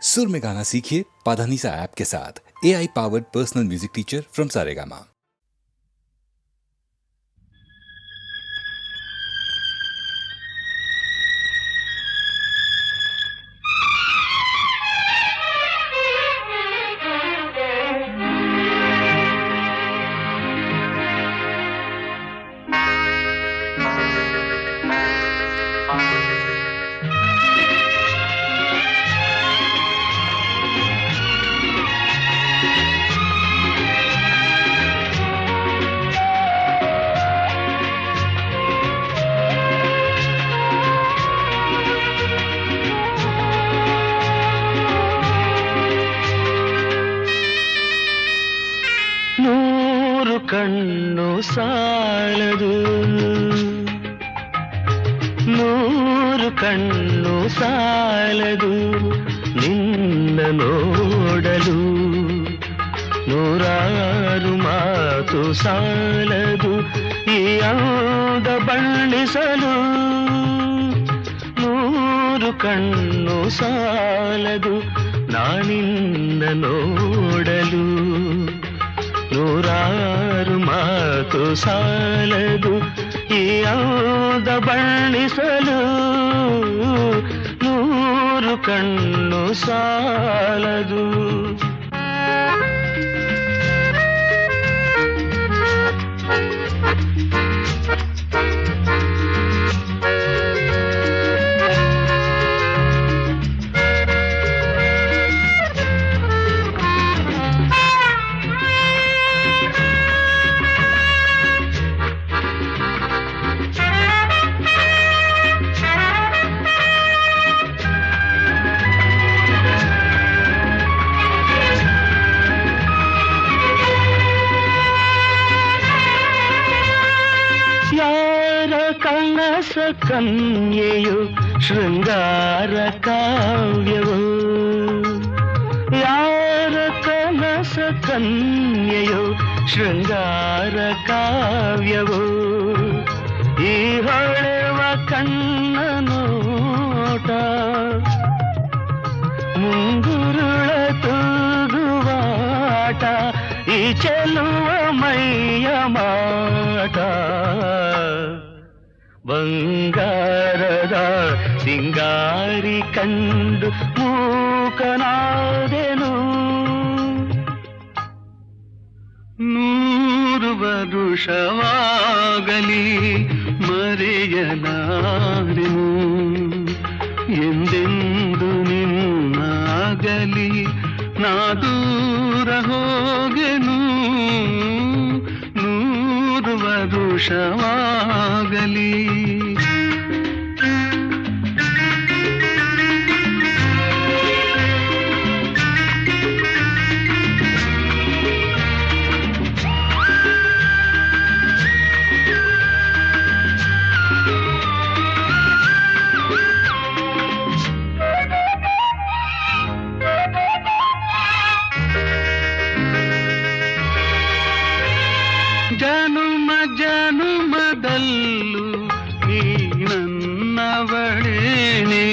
सुर में गाना सीखिए पाधानीसा ऐप के साथ। AI powered personal music teacher from Saregama. ಕಣ್ಣು ಸಾಲದು, ನೂರು ಕಣ್ಣು ಸಾಲದು ನಿನ್ನ ನೋಡಲು, ನೂರಾರು ಮಾತು ಸಾಲದು ಈ ಅಂದ ಬಣ್ಣಿಸಲು. ನೂರು ಕಣ್ಣು ಸಾಲದು ನಾನಿನ್ನ ನೋಡಲು, ನೂರಾರು ಮಾತು ಸಾಲದು ಈ ಅಂದ ಬಣ್ಣಿಸಲು. ನೂರು ಕಣ್ಣು ಸಾಲದು. ಕನಸ ಕನ್ಯೆಯು ಶೃಂಗಾರ ಕಾವ್ಯವು, ಯಾರ ಕನಸ ಕನ್ಯೆಯು ಶೃಂಗಾರ ಕಾವ್ಯವು. ಈ ಹೊಳೆವ ಕಣ್ಣ ನೋಟ ಮುಂಗುರುಳ ತೂಗುವಾಟ, ಈ ಚೆಲುವ ಮೈಯ ಮಾಟ. ಬಂಗಾರದ ಸಿಂಗಾರಿ ಕಂಡು ಮೂಕನಾದೆನು, ನೂರು ವರುಷವಾಗಲಿ ಮರೆಯಲಾರೆನು, ಎಂದೆಂದು ನಿನ್ನಾಗಲಿ ನಾ ದೂರ ಹೋಗೆನು. ನೂರು ವರುಷವಾಗಲಿ ಜನುಮ ಜನುಮದಲ್ಲೂ ನೀ ನನ್ನವಳೇನೆ,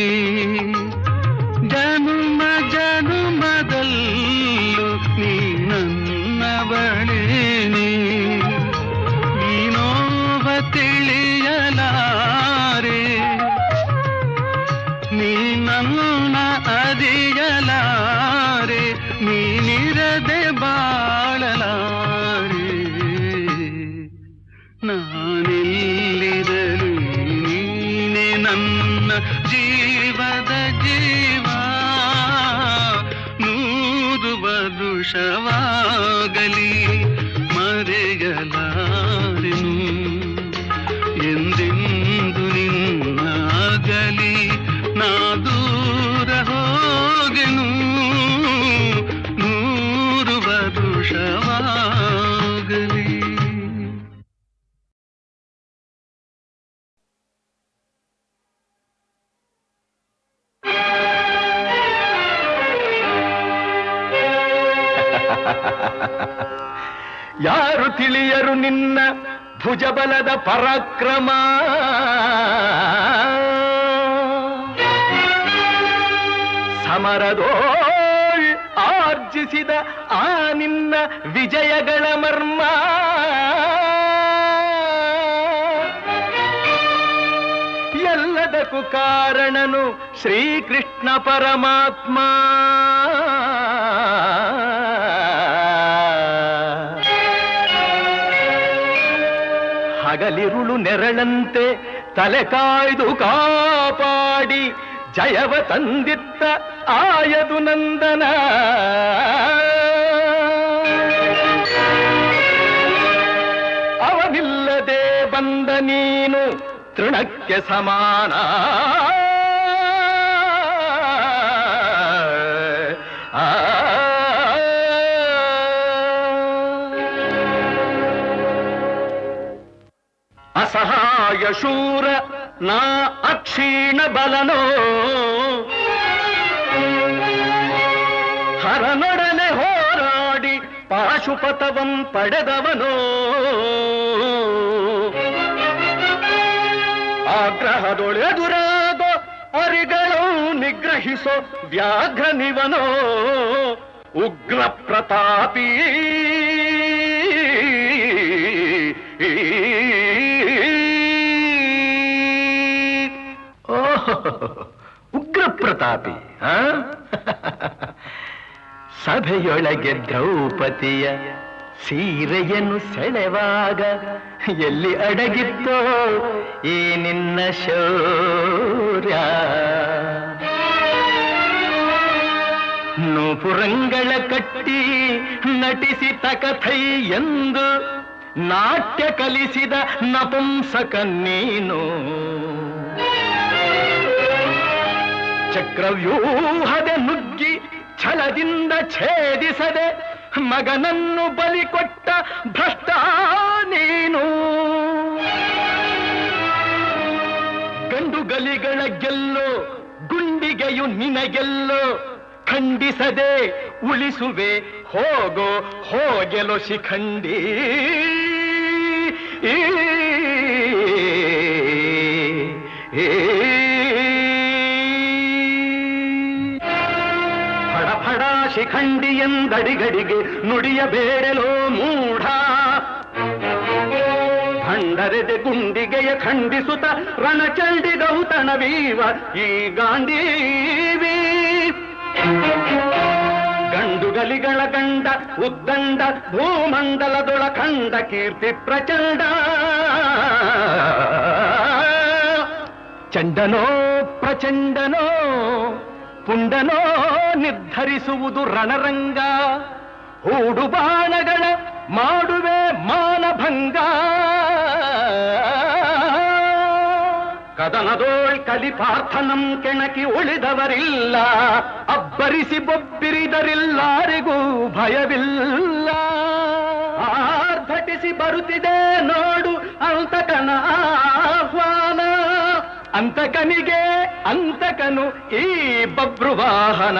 ಜನುಮ ಜನುಮದಲ್ಲೂ ನೀ ನನ್ನವಳೇನೆ. ನೀನೋವ ತಿಳಿಯಲಾರೆ, ನೀ ನನ್ನ ಅರಿಯಲಾರೆ, ನೀನಿರದೆ ಬಾಳಲಾರೆ. ನಾನೆಲ್ಲಿರಲಿ ನೀನೆ ನನ್ನ ಜೀವದ ಜೀವ, ನೂರು ವರುಷವಾಗಲಿ ಮರೆಯಲಾರೆನು, ಎಂದೆಂದು ನಿನ್ನಾಗಲಿ ನಾ ದೂರ ಹೋಗೆನು. ನೂರು ವರುಷವಾಗಲಿ. ಯಾರು ತಿಳಿಯರು ನಿನ್ನ ಭುಜಬಲದ ಪರಾಕ್ರಮ, ಸಮರದೋಳ್ ಆರ್ಜಿಸಿದ ಆ ನಿನ್ನ ವಿಜಯಗಳ ಮರ್ಮ ಎಲ್ಲದಕ್ಕೂ ಕಾರಣನು ಶ್ರೀಕೃಷ್ಣ ಪರಮಾತ್ಮ. ಹಗಲಿರುಳು ನೆರಳಂತೆ ತಲೆ ಕಾಯ್ದು ಕಾಪಾಡಿ ಜಯವ ತಂದಿತ್ತ ಆಯದು ನಂದನ. ಅವನಿಲ್ಲದೆ ಬಂದ ನೀನು ತೃಣಕ್ಕೆ ಸಮಾನ. ಅಸಹಾಯ ಶೂರ ನಾ ಅಕ್ಷೀಣ ಬಲನೋ ಹರನೊಡನೆ ಹೋರಾಡಿ ಪಾಶುಪತವಂ ಪಡೆದವನೋ ಆಗ್ರಹದೊಳೆದುರಾಗೋ ಅರಿಗಳು ನಿಗ್ರಹಿಸೋ ವ್ಯಾಘ್ರನಿವನೋ ಉಗ್ರ ಪ್ರತಾಪಿ ಉಗ್ರ ಪ್ರತಾಪಿ. ಸಭೆಯೊಳಗೆ ದ್ರೌಪದಿಯ ಸೀರೆಯನ್ನು ಸೆಳೆವಾಗ ಎಲ್ಲಿ ಅಡಗಿತ್ತೋ ಈ ನಿನ್ನ ಶೌರ್ಯ. ನೂಪುರಂಗಳ ಕಟ್ಟಿ ನಟಿಸಿ ತಕಥೈ ಎಂದು ನಾಟ್ಯ ಕಲಿಸಿದ ನಪುಂಸಕ ನೀನು. ಚಕ್ರವ್ಯೂಹದ ನುಗ್ಗಿ ಛಲದಿಂದ ಛೇದಿಸದೆ ಮಗನನ್ನು ಬಲಿ ಕೊಟ್ಟ ಭ್ರಷ್ಟ ನೀನು. ಗಂಡುಗಲಿಗಳ ಗೆಲ್ಲೋ ಗುಂಡಿಗೆಯು ನಿನಗೆಲ್ಲೋ ಖಂಡಿಸದೆ ಉಳಿಸುವೆ ಹೋಗೋ ಹೋಗೆಲೋ ಶಿಖಂಡಿ. ಫಡ ಶಿಖಂಡಿ ಎಂದಡಿಗಡಿಗೆ ನುಡಿಯಬೇಡಲೋ ಮೂಢ. ಭಂಡರೆದೆ ಗುಂಡಿಗೆಯ ಖಂಡಿಸುತ್ತ ರಣಚಂಡಿ ಗೌತಣವೀವ ಈ ಗಾಂಧೀವಿ. ಗಂಡುಗಲಿಗಳ ಗಂಡ ಉದ್ದಂಡ ಭೂಮಂಡಲದೊಳ ಕಂಡ ಕೀರ್ತಿ ಪ್ರಚಂಡ. ಚಂಡನೋ ಪ್ರಚಂಡನೋ ಪುಂಡನೋ ನಿರ್ಧರಿಸುವುದು ರಣರಂಗ. ಹೂಡು ಬಾಣಗಳ ಮಾಡುವೆ ಮಾನಭಂಗ. ಕದನದೋಳ್ ಕಲಿಪಾರ್ಥನಂ ಕೆಣಕಿ ಉಳಿದವರಿಲ್ಲ. ಅಬ್ಬರಿಸಿ ಬೊಬ್ಬಿರಿದರಿಲ್ಲಾರಿಗೂ ಭಯವಿಲ್ಲ. ಆರ್ಭಟಿಸಿ ಬರುತ್ತಿದೆ ನೋಡು ಅಂತಕನ ಆಹ್ವಾನ. ಅಂತಕನಿಗೆ ಅಂತಕನು ಈ ಬಭ್ರುವಾಹನ.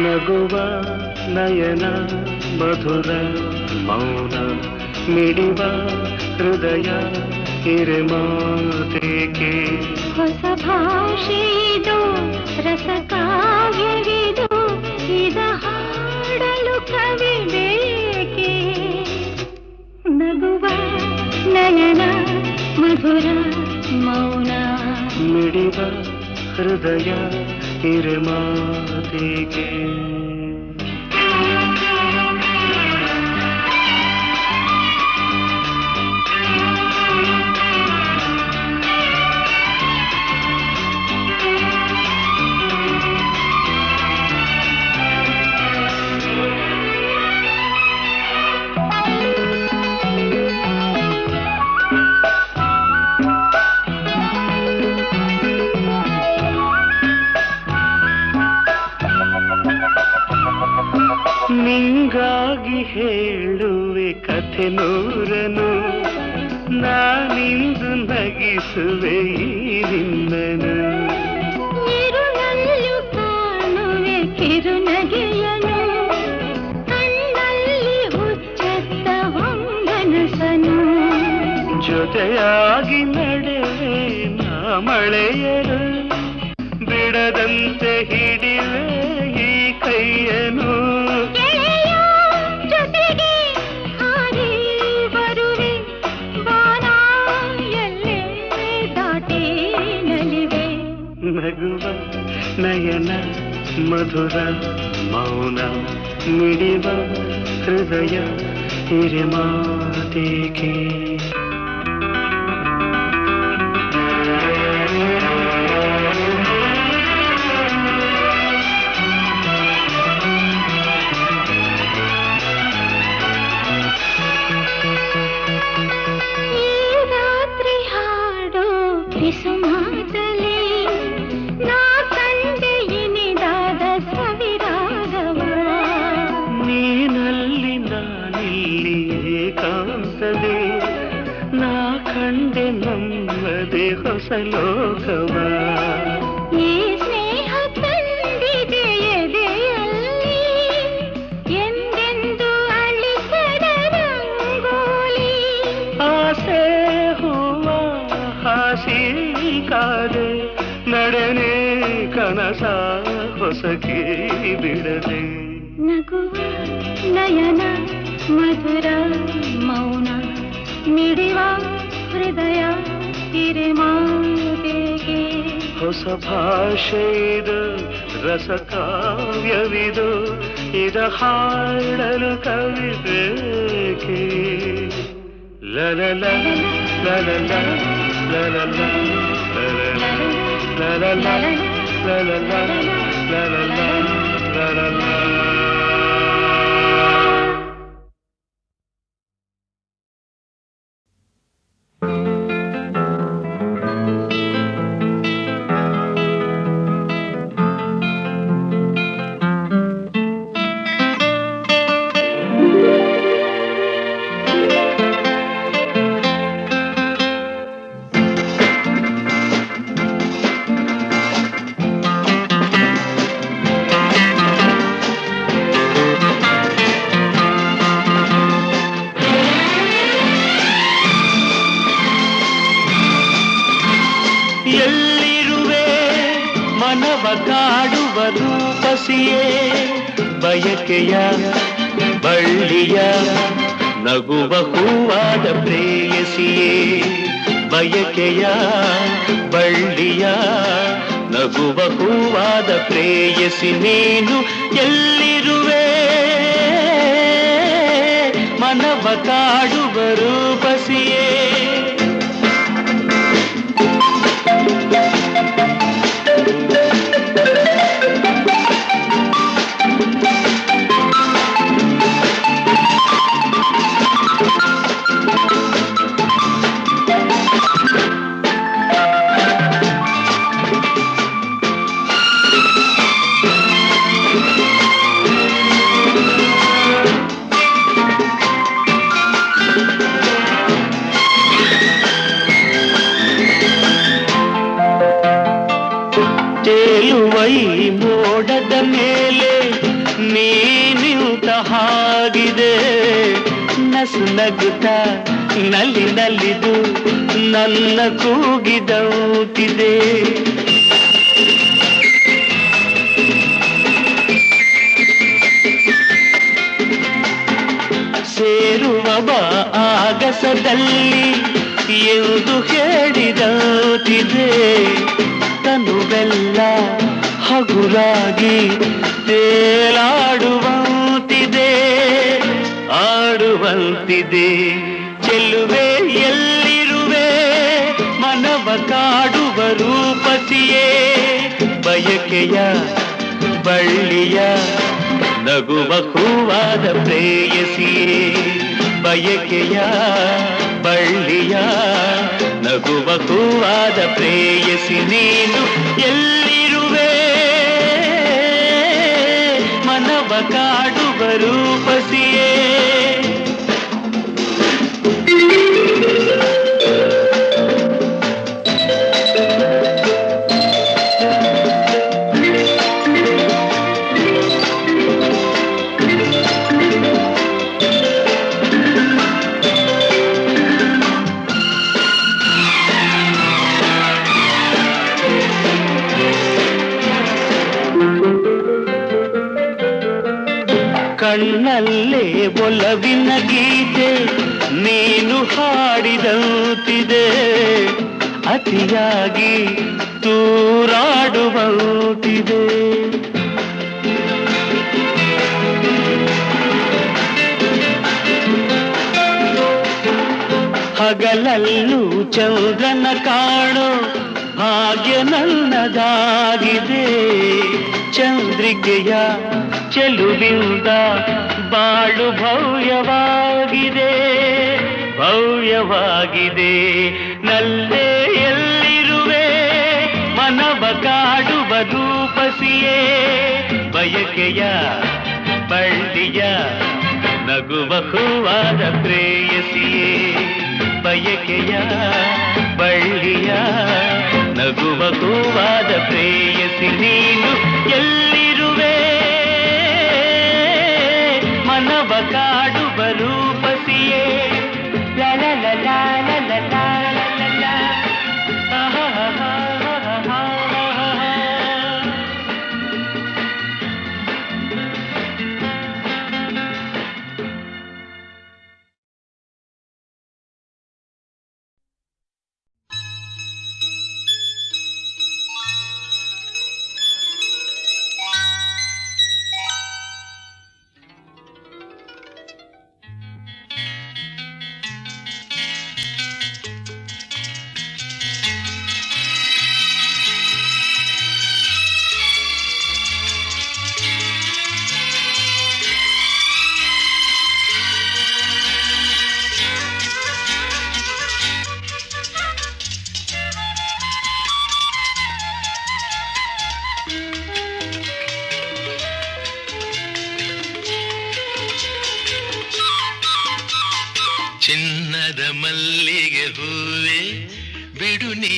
ನಗುವ ನಯನ ಮಧುರ ಮೌನ ಮಿಡಿವ ಹೃದಯ ಹಿರಿಮಾತೆಗೆ. ಹೊಸ ಭಾಷೆಯಿದು ರಸ ಕಾವ್ಯವಿದು ಇದ ಹಾಡಲು ಕವಿ ಬೇಕೆ. ನಗುವ ನಯನ ಮಧುರ ಮೌನ ಮಿಡಿವ ಹೃದಯ ಹಿರಿಮಾತೆಗೆ. ಹೇಳುವೆ ಕಥೆ ನೂರನು, ನಾನಿಂದು ನಗಿಸುವೆ ಈ ನಿನ್ನನು. ಇರುಳಲ್ಲೂ ಕಾಣುವೆ ಕಿರುನಗೆಯನು, ಕಣ್ಣಲ್ಲಿ ಹುಚ್ಚೆತ್ತ ಹೊಂಗನಸನು. ಜೊತೆಯಾಗಿ ನಡೆವೆ ನಾ ಮಳೆಯರು, ಬಿಡದಂತೆ ಹಿಡಿವೆ ಈ ಕೈಯನು. ಗೆಳೆಯ ಜೊತೆಗೆ ಹಾರಿ ಬರುವೆ, ಬಾನ ಎಲ್ಲೇ ದಾಟಿ ನಲಿವೆ. ನಗುವ ನಯನ ಮಧುರ ಮೌನ, ಮಿಡಿವ ಹೃದಯ ಹಿರಿಮಾತೇಕೆ. ಸುಮಾತಲಿ ನಾ ಕಂಡೆ ಇನಿದಾದ ಸವಿರಾಗವ. ನೀನಲ್ಲಿ ನಾನಿಲ್ಲಿ ಏಕಾಂತದೆ, ನಾ ಕಂಡೆ ನಮ್ಮದೆ ಹೊಸ ಲೋಕವ. ಈ ಸ್ನೇಹ ತಂದಿದೆ ಎದೆಯಲ್ಲಿ, ಎಂದೆಂದು ಅಳಿಸದ ರಂಗೋಲಿ. ಆಸೆ ಹೂವ ಹಾಸಿ ಕಾದೆ, ನಡೆನೆ ಕನಸ ಹೊಸಕಿ ಬಿಡದೆ. ನಗುವ ನಯನ ಮಧುರ ಮೌನ, ಮಿಡಿವ ಹೃದಯ ಹಿರಿಮಾತೆಗೆ. ಹೊಸ ಭಾಷೆ ಇದು, ರಸ ಕಾವ್ಯವಿದು, ಇದ ಹಾಡಲು ಕವಿ ಬೇಕೆ. ಲಲಲ ಲಲಲ ಲಲಲ ಲಲಲ ಲಲಲ ಲಲಲ ಲಲಲ. ಎಲ್ಲಿರುವೆ ಮನವ ಕಾಡುವ ರೂಪಸಿಯೇ, ಬಯಕೆಯ ಬಳ್ಳಿಯ ನಗುವ ಹೂವಾದ ಪ್ರೇಯಸಿಯೇ. ಬಯಕೆಯ ಬಳ್ಳಿಯ ನಗುವ ಹೂವಾದ ಪ್ರೇಯಸಿ ನೀನು ಎಲ್ಲಿರುವೆ, ಮನವ ಕಾಡುವ ರೂಪಸಿಯೇ. ತೇಲುವೈ ಮೋಡದ ಮೇಲೆ ನೀ ನಿಂತ ಹಾಗಿದೆ, ನಸು ನಗುತ್ತ ನಲ್ಲಿ ನಲಿದು ನನ್ನ ಕೂಗಿದೌತಿದೆ. ಸೇರುವ ಬಾ ಆಗಸದಲ್ಲಿ ಎಂದು ಹೇಳಿದೌತಿದೆ. ತನುವೆಲ್ಲ ಹಗುರಾಗಿ ತೇಲಾಡುವಂತಿದೆ, ಆಡುವಂತಿದೆ. ಚೆಲ್ಲುವೆ ಎಲ್ಲಿರುವೆ ಮನವ ಕಾಡುವ ರೂಪಸಿಯೇ. ಬಯಕೆಯ ಬಳ್ಳಿಯ ನಗುವ ಹೂವಾದ ಪ್ರೇಯಸಿಯೇ. ಬಯಕೆಯ ಬಳ್ಳಿಯ ನಗುವ ಹೂವಾದ ಪ್ರೇಯಸಿ ನೀನು ಎಲ್ಲಿರುವೆ, ಮನವ ಕಾಡುವ ಕಾಡುವ ರೂಪಸಿಯೇ ಕಣ್ಣಲ್ಲೇ ಒಲವಿನ ಗೀತೆ ನೀನು ಹಾಡಿದಂತಿದೆ ಅತಿಯಾಗಿ ತೂರಾಡುವಂತಿದೆ ಹಗಲಲ್ಲೂ ಚಂದ್ರನ ಕಾಣೋ ಭಾಗ್ಯ ನನ್ನದಾಗಿದೆ ಚಂದ್ರಿಕೆಯ ಚೆಲುವಿಂದ ಬಾಳು ಭವ್ಯವಾಗಿದೆ ಭವ್ಯವಾಗಿದೆ ನಲ್ಲೇ ಎಲ್ಲಿರುವೆ ಮನವ ಕಾಡುವ ರೂಪಸಿಯೇ ಬಯಕೆಯ ಬಳ್ಳಿಯ ನಗುವ ಹೂವಾದ ಪ್ರೇಯಸಿಯೇ ಬಯಕೆಯ ಬಳ್ಳಿಯ ನಗುವ ಹೂವಾದ ಪ್ರೇಯಸಿ ನೀನು ಎಲ್ಲಿರುವೆ ಮನವ ಕಾಡುವ ರೂಪಸಿಯೇ ಲಾ ಲಾ ಲಾ ಲಾ ಲಾ ಲಾ ಲಾ ಲಾ ಚಿನ್ನದ ಮಲ್ಲಿಗೆ ಹೂವೆ ಬಿಡು ನೀ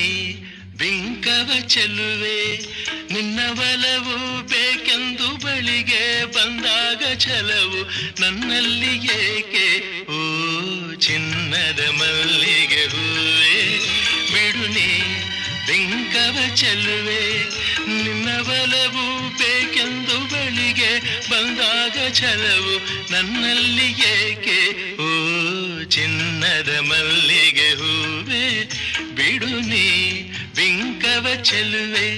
ಬಿಂಕವ ಚೆಲುವೆ ನಿನ್ನ ಬಲವು ಬೇಕೆಂದು ಬಳಿಗೆ ಬಂದಾಗ ಛಲವು ನನ್ನಲ್ಲಿ ಏಕೆ ಓ ಚಿನ್ನದ ಮಲ್ಲಿಗೆ ಹೂವೆ ಬಿಡು ನೀ ಬಿಂಕವ ಚೆಲುವೆ ನಿನ್ನ ಬಲವು ಬೇಕೆಂದು ಬಳಿಗೆ ಬಂದಾಗ ಛಲವು ನನ್ನಲ್ಲಿ ಏಕೆ ಓ ಚಿನ್ನದ ಮಲ್ಲಿಗೆ ಹೂವೆ ಬಿಡು ನೀ ಬಿಂಕವ ಚೆಲುವೆ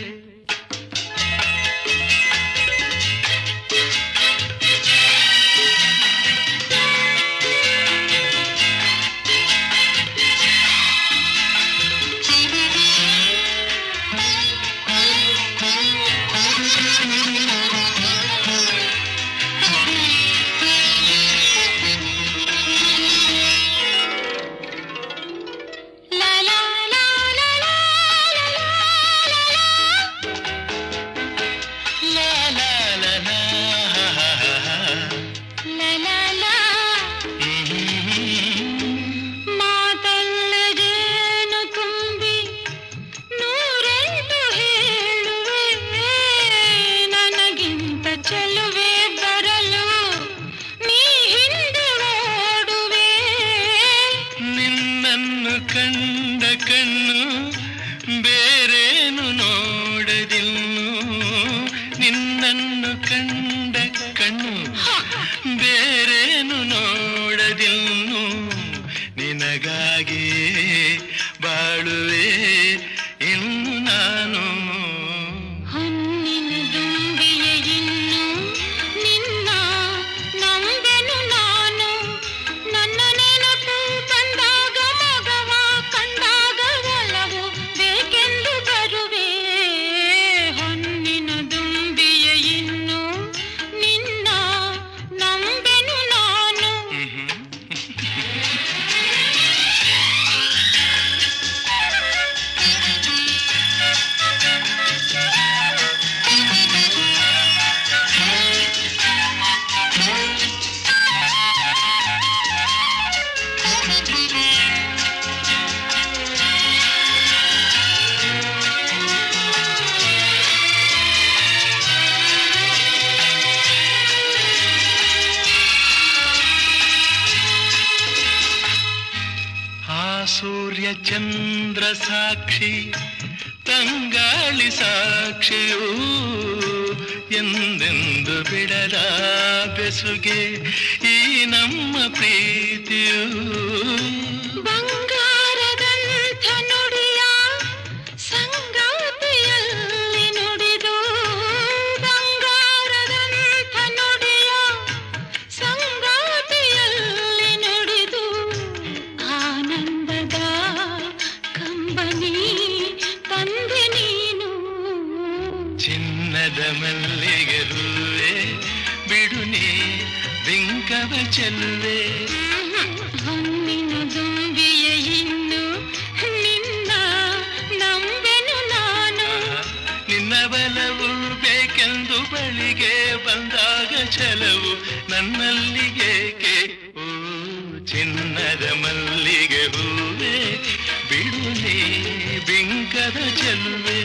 ಕಂಡ ಕಣ್ಣು ಬೇರೇನು ನೋಡದಿನ್ನು ನಿನ್ನನ್ನು ಕಂಡ ಕಣ್ಣು ಬೇರೇನು ನೋಡದಿನ್ನು ನಿನಗಾಗಿ ಬಾಳುವೆ ಇನ್ನು ನಾನು ಸೂರ್ಯ ಚಂದ್ರ ಸಾಕ್ಷಿ ತಂಗಾಳಿ ಸಾಕ್ಷಿಯೂ ಎಂದೆಂದು ಬಿಡದ ಬೆಸುಗೆ ಈ ನಮ್ಮ ಪ್ರೀತಿಯೂ ಬಂಗಾರದಂಥ ನುಡಿಯ ಸಂಗಾತಿಯಲ್ಲಿ ನುಡಿದು ಬಂಗಾರದಂಥ ನುಡಿಯ ಸಂಗಾತಿಯಲ್ಲಿ ನುಡಿದು ಆನಂದದ ಕಂಬನಿ ತಂದೆ ನೀನು ಚಿನ್ನದ ಮಲ್ಲಿಗೆ ಹೂವೆ ಬಿಡು ನೀ ಬಿಂಕವ ಚೆಲ್ಲುವೆ ಹೊನ್ನಿನ ದುಂಬಿಯ ಇನ್ನು ನಿನ್ನ ನಂಬೆನು ನಾನು ನಿನ್ನ ಬಲವು ಬೇಕೆಂದು ಬಳಿಗೆ ಬಂದಾಗ ಛಲವು ನನ್ನಲ್ಲಿ ಏಕೆ ಓ ಚಿನ್ನದ ಮಲ್ಲಿಗೆ ಹೂವೆ ಬಿಡು ನೀ ಬಿಂಕದ ಚೆಲ್ಲುವೆ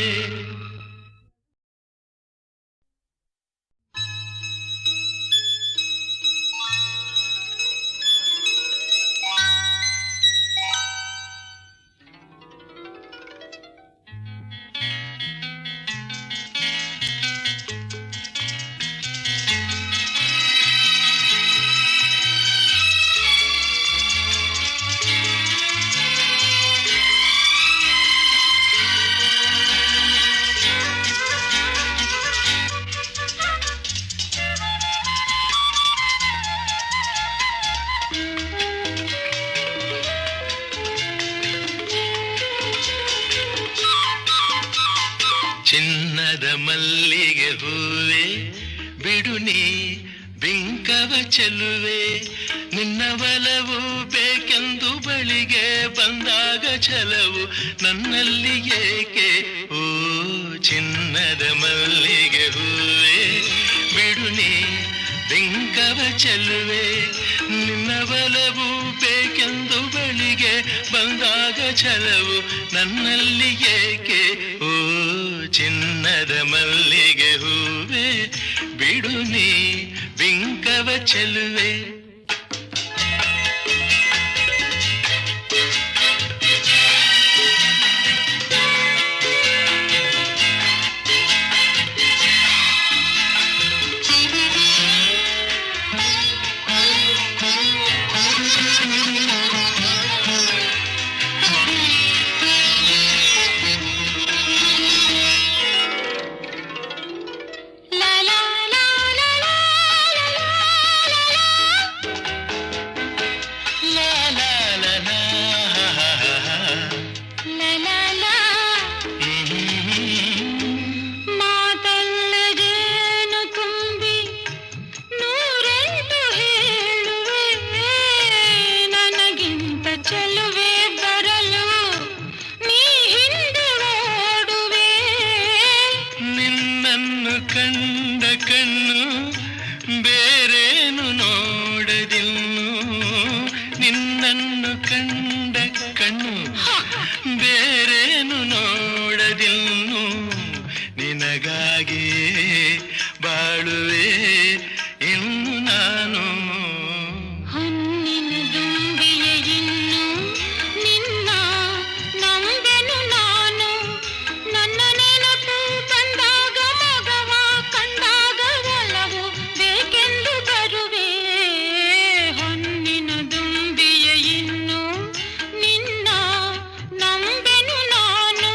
ಚಿನ್ನದ ಮಲ್ಲಿಗೆ ಹೂವೆ ಬಿಡು ನೀ ಬಿಂಕವ ಚೆಲ್ಲುವೆ ನಿನ್ನ ಬಲವು ಬೇಕೆಂದು ಬಳಿಗೆ ಬಂದಾಗ ಛಲವು ನನ್ನಲ್ಲಿ ಏಕೆ ಓ ಚಿನ್ನದ ಮಲ್ಲಿಗೆ ಹೂವೆ ಬಿಡು ನೀ ಬಿಂಕವ ಚೆಲ್ಲುವೆ ನಿನ್ನ ಬಲವು ಬೇಕೆಂದು ಬಳಿಗೆ ಬಂದಾಗ ಛಲವು ನನ್ನಲ್ಲಿ ಏಕೆ ಓ ಚಿನ್ನದ ಮಲ್ಲಿಗೆ ಹೂವೆ ಬಿಡು ನೀ ಬಿಂಕವ ಚೆಲ್ಲುವೆ ಕಂಡ ಕಣ್ಣು ಬೇರೇನು ನೋಡದಿನ್ನು ನಿನ್ನನ್ನು ಕಂಡ ಕಣ್ಣು ಬೇರೇನು ನೋಡದಿನ್ನು ನಿನಗಾಗಿ ಬಾಳುವೆ ಇನ್ನು ನಾನು ಹೊನ್ನಿನ ದುಂಬಿಯ ಇನ್ನು ನಿನ್ನ ನಂಬೆನು ನಾನು ನನ್ನ ನೆನಪು ಬಂದಾಗ ಮಗವ ಕಂಡಾಗ ಒಲವು ಬೇಕೆಂದು ಬರುವೆ ಹೊನ್ನಿನ ದುಂಬಿಯ ಇನ್ನು ನಿನ್ನ ನಂಬೆನು ನಾನು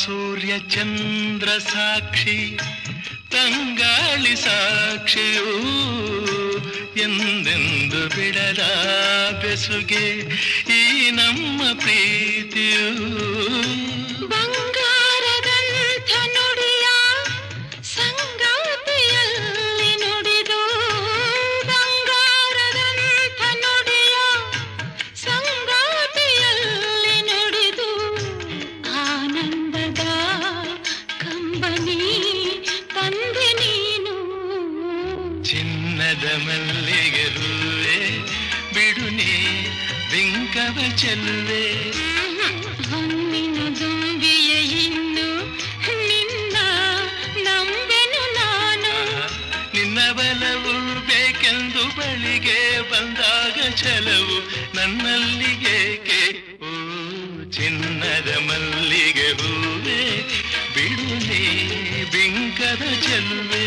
ಸೂರ್ಯ ಚಂದ್ರ ಸಾಕ್ಷಿ ತಂಗಾಳಿ ಸಾಕ್ಷಿಯೂ ಎಂದೆಂದು ಬಿಡದ ಬೆಸುಗೆ ಈ ನಮ್ಮ ಪ್ರೀತಿಯೂ ಬಂಗಾರದಂಥ ನುಡಿಯ ಸಂಗಾತಿಯಲ್ಲಿ ನುಡಿದು ಬಂಗಾರದಂಥ ನುಡಿಯ ಬಿಂಕವ ಚೆಲ್ಲುವೆ. ಹೊನ್ನಿನ ದುಂಬಿಯ ಇನ್ನು ನಿನ್ನ ನಂಬೆನು ನಾನು. ನಿನ್ನ ಬಲವು ಬೇಕೆಂದು ಬಳಿಗೆ ಬಂದಾಗ ಛಲವು ನನ್ನಲ್ಲಿಗೇಕೆ? ಓ ಚಿನ್ನದ ಮಲ್ಲಿಗೆ ಹೂವೆ ಬಿಡುವೆ ಬಿಂಕದ ಚೆಲ್ಲುವೆ.